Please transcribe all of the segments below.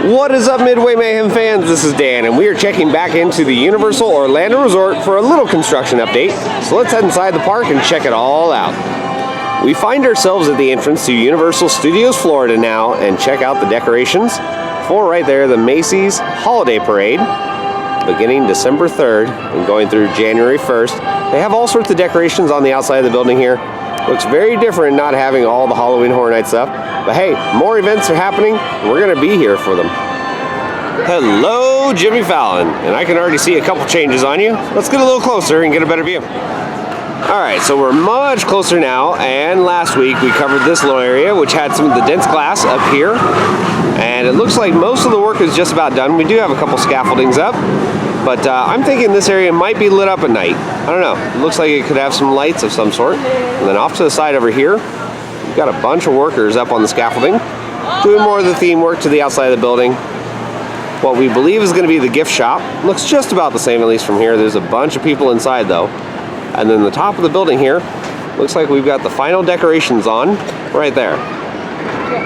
What is up, Midway Mayhem fans? This is Dan, and we are checking back into the Universal Orlando Resort for a little construction update. So let's head inside the park and check it all out. We find ourselves at the entrance to Universal Studios Florida now, and check out the decorations for right there the Macy's Holiday Parade, beginning December 3rd and going through January 1st. They have all sorts of decorations on the outside of the building here. Looks very different not having all the Halloween Horror Night stuff. But hey, more events are happening, and we're going to be here for them. Hello, Jimmy Fallon. And I can already see a couple changes on you. Let's get a little closer and get a better view. Alright, so we're much closer now, and last week we covered this little area, which had some of the dense glass up here. And it looks like most of the work is just about done. We do have a couple scaffoldings up. But I'm thinking this area might be lit up at night. I don't know. It looks like it could have some lights of some sort. And then off to the side over here, we've got a bunch of workers up on the scaffolding, doing more of the theme work to the outside of the building. What we believe is going to be the gift shop. Looks just about the same, at least from here. There's a bunch of people inside, though. And then the top of the building here, looks like we've got the final decorations on right there.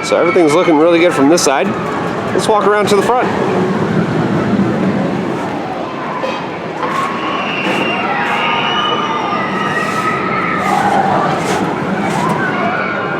So everything's looking really good from this side. Let's walk around to the front.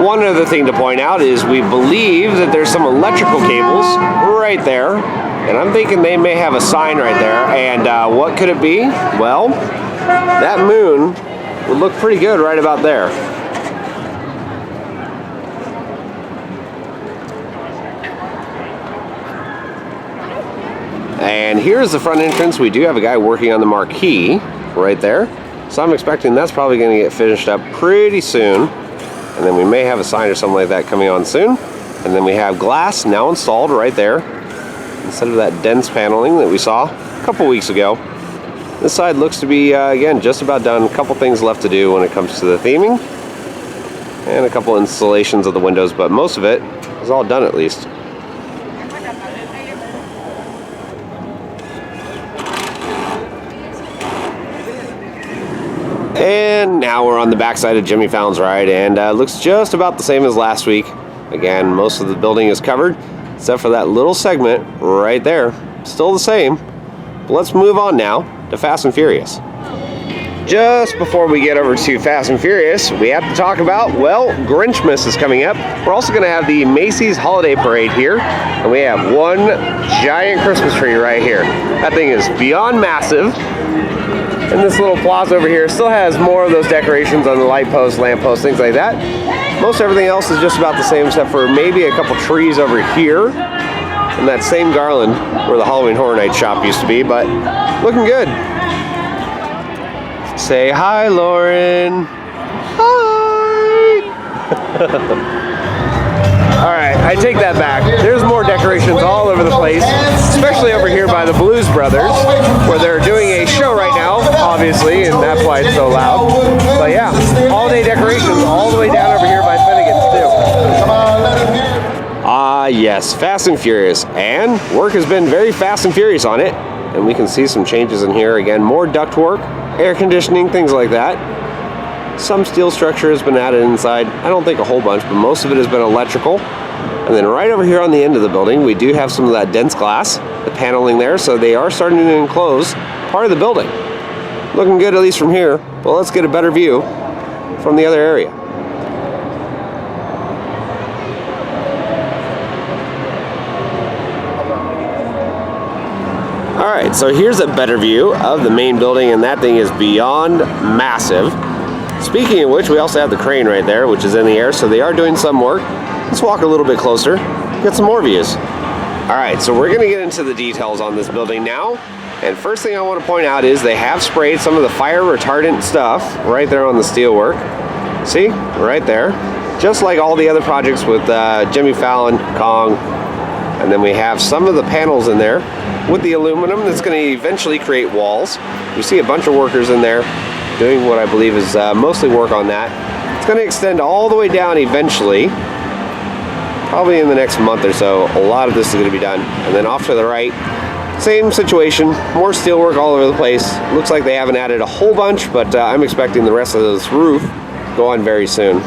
One other thing to point out is we believe that there's some electrical cables right there, and I'm thinking they may have a sign right there. And what could it be? Well, that moon would look pretty good right about there. And here's the front entrance. We do have a guy working on the marquee right there, so I'm expecting that's probably going to get finished up pretty soon. And then we may have a sign or something like that coming on soon. And then we have glass now installed right there, instead of that dense paneling that we saw a couple weeks ago. This side looks to be, again, just about done. A couple things left to do when it comes to the theming. And a couple installations of the windows, but most of it is all done at least. And now we're on the backside of Jimmy Fallon's ride, and looks just about the same as last week. Again, most of the building is covered, except for that little segment right there. Still the same. But let's move on now to Fast and Furious. Just before we get over to Fast and Furious, we have to talk about, well, Grinchmas is coming up. We're also going to have the Macy's Holiday Parade here, and we have one giant Christmas tree right here. That thing is beyond massive. And this little plaza over here still has more of those decorations on the light posts, lamp posts, things like that. Most everything else is just about the same, except for maybe a couple trees over here. And that same garland where the Halloween Horror Night shop used to be, but looking good. Say hi, Lauren. Hi. Alright, I take that back. There's more decorations all over the place, especially over here by the Blues Brothers, where they're doing a show right now, obviously, and that's why it's so loud. But yeah, all-day decorations all the way down over here by Finnegan's, too. Ah, yes, Fast and Furious. And work has been very fast and furious on it. And we can see some changes in here. Again, more ductwork, air conditioning, things like that. Some steel structure has been added inside. I don't think a whole bunch, but most of it has been electrical. And then right over here on the end of the building, we do have some of that dense glass, the paneling there, so they are starting to enclose part of the building. Looking good, at least from here. Well, let's get a better view from the other area. Alright, so here's a better view of the main building, and that thing is beyond massive. Speaking of which, we also have the crane right there, which is in the air, so they are doing some work. Let's walk a little bit closer, get some more views. Alright, so we're going to get into the details on this building now. And first thing I want to point out is they have sprayed some of the fire retardant stuff right there on the steel work. See? Right there. Just like all the other projects with Jimmy Fallon, Kong. And then we have some of the panels in there with the aluminum that's going to eventually create walls. We see a bunch of workers in there doing what I believe is mostly work on that. It's going to extend all the way down eventually, probably in the next month or so. A lot of this is going to be done. And then off to the right, same situation, more steel work all over the place. Looks like they haven't added a whole bunch, but I'm expecting the rest of this roof to go on very soon.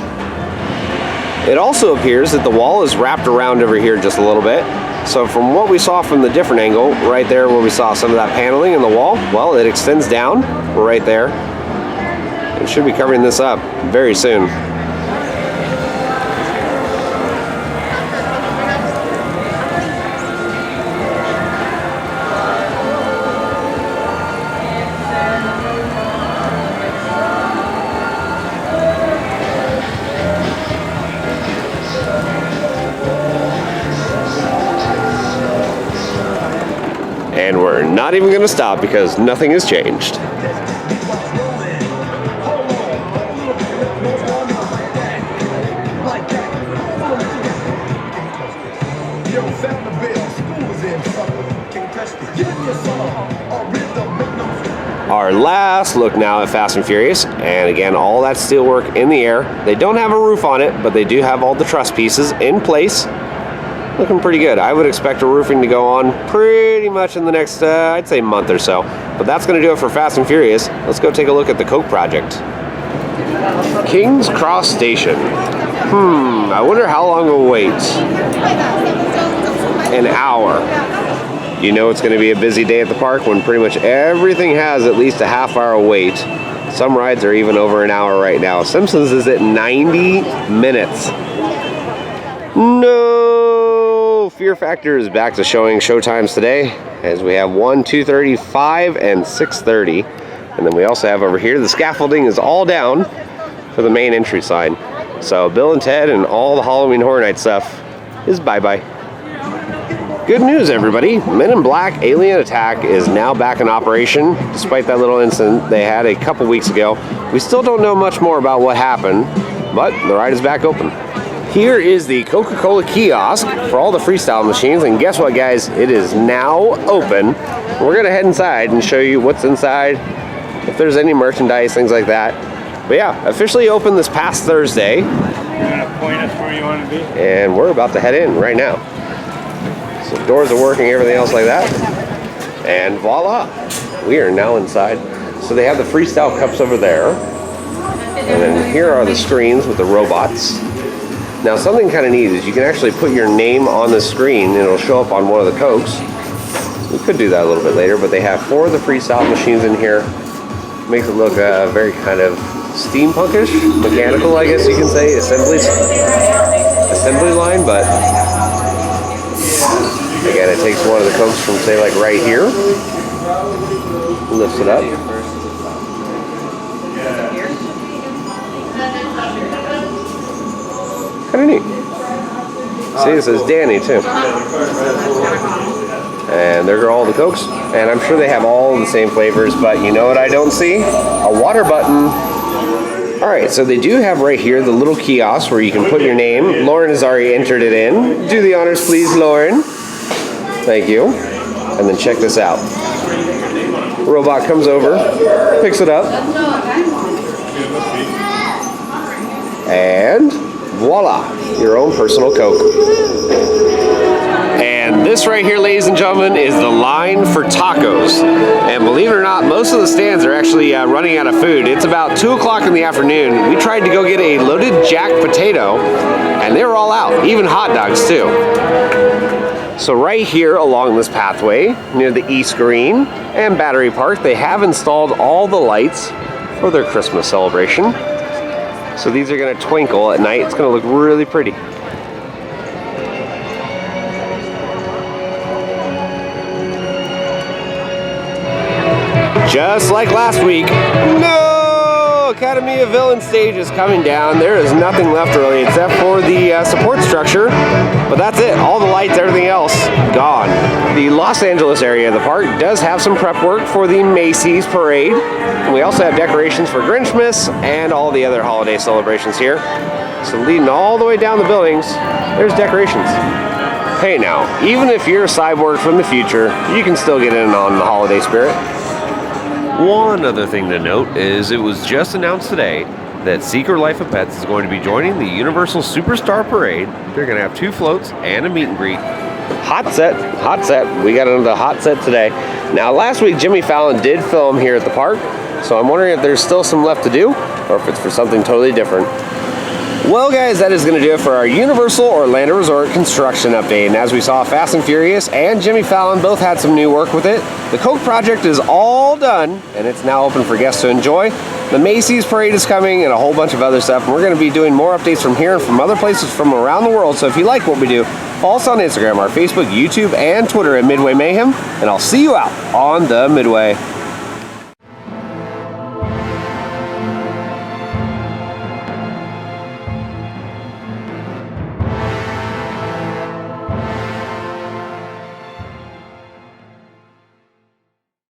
It also appears that the wall is wrapped around over here just a little bit. So from what we saw from the different angle, right there where we saw some of that paneling in the wall, well, it extends down right there. It should be covering this up very soon. And we're not even going to stop because nothing has changed. Our last look now at Fast and Furious, and again, all that steelwork in the air. They don't have a roof on it, but they do have all the truss pieces in place. Looking pretty good. I would expect a roofing to go on pretty much in the next, I'd say, month or so. But that's going to do it for Fast and Furious. Let's go take a look at the Coke project. King's Cross Station. I wonder how long we'll wait. An hour. You know it's going to be a busy day at the park when pretty much everything has at least a half-hour wait. Some rides are even over an hour right now. Simpsons is at 90 minutes. No! Fear Factor is back to showing showtimes today, as we have 1, 2:30, 5, and 6:30. And then we also have over here, the scaffolding is all down for the main entry sign. So Bill and Ted and all the Halloween Horror Night stuff is bye-bye. Good news, everybody. Men in Black Alien Attack is now back in operation, despite that little incident they had a couple weeks ago. We still don't know much more about what happened, but the ride is back open. Here is the Coca-Cola kiosk for all the freestyle machines, and guess what, guys? It is now open. We're gonna head inside and show you what's inside, if there's any merchandise, things like that. But yeah, officially open this past Thursday. You're gonna point us where you want to be? And we're about to head in right now. So doors are working, everything else like that. And voila, we are now inside. So they have the freestyle cups over there. And then here are the screens with the robots. Now something kind of neat is you can actually put your name on the screen and it'll show up on one of the Cokes. We could do that a little bit later, but they have 4 of the freestyle machines in here. Makes it look very kind of steampunkish, mechanical, I guess you can say, assembly line, but again, it takes one of the Cokes from, say, like right here, lifts it up. Kind of neat. See, it says Danny, too. And there are all the Cokes, and I'm sure they have all the same flavors, but you know what I don't see? A water button. Alright, so they do have right here the little kiosk where you can put your name. Lauren has already entered it in. Do the honors, please, Lauren. Thank you. And then check this out. Robot comes over, picks it up, and voila, your own personal Coke. And this right here, ladies and gentlemen, is the line for tacos. And believe it or not, most of the stands are actually running out of food. It's about 2 o'clock in the afternoon. We tried to go get a loaded jack potato, and they were all out, even hot dogs too. So right here along this pathway, near the East Green and Battery Park, they have installed all the lights for their Christmas celebration. So these are gonna twinkle at night. It's gonna look really pretty. Just like last week, no! Academy of Villains stage is coming down. There is nothing left really except for the support structure, but that's it. All the lights, everything else, gone. The Los Angeles area of the park does have some prep work for the Macy's parade. We also have decorations for Grinchmas and all the other holiday celebrations here. So leading all the way down the buildings, there's decorations. Hey now, even if you're a cyborg from the future, you can still get in on the holiday spirit. One other thing to note is it was just announced today that Secret Life of Pets is going to be joining the Universal Superstar Parade. They're going to have 2 floats and a meet and greet. Hot set. We got into the hot set today. Now last week Jimmy Fallon did film here at the park, so I'm wondering if there's still some left to do or if it's for something totally different. Well, guys, that is going to do it for our Universal Orlando Resort construction update. And as we saw, Fast and Furious and Jimmy Fallon both had some new work with it. The Coke project is all done, and it's now open for guests to enjoy. The Macy's parade is coming and a whole bunch of other stuff. And we're going to be doing more updates from here and from other places from around the world. So if you like what we do, follow us on Instagram, our Facebook, YouTube, and Twitter at Midway Mayhem. And I'll see you out on the Midway.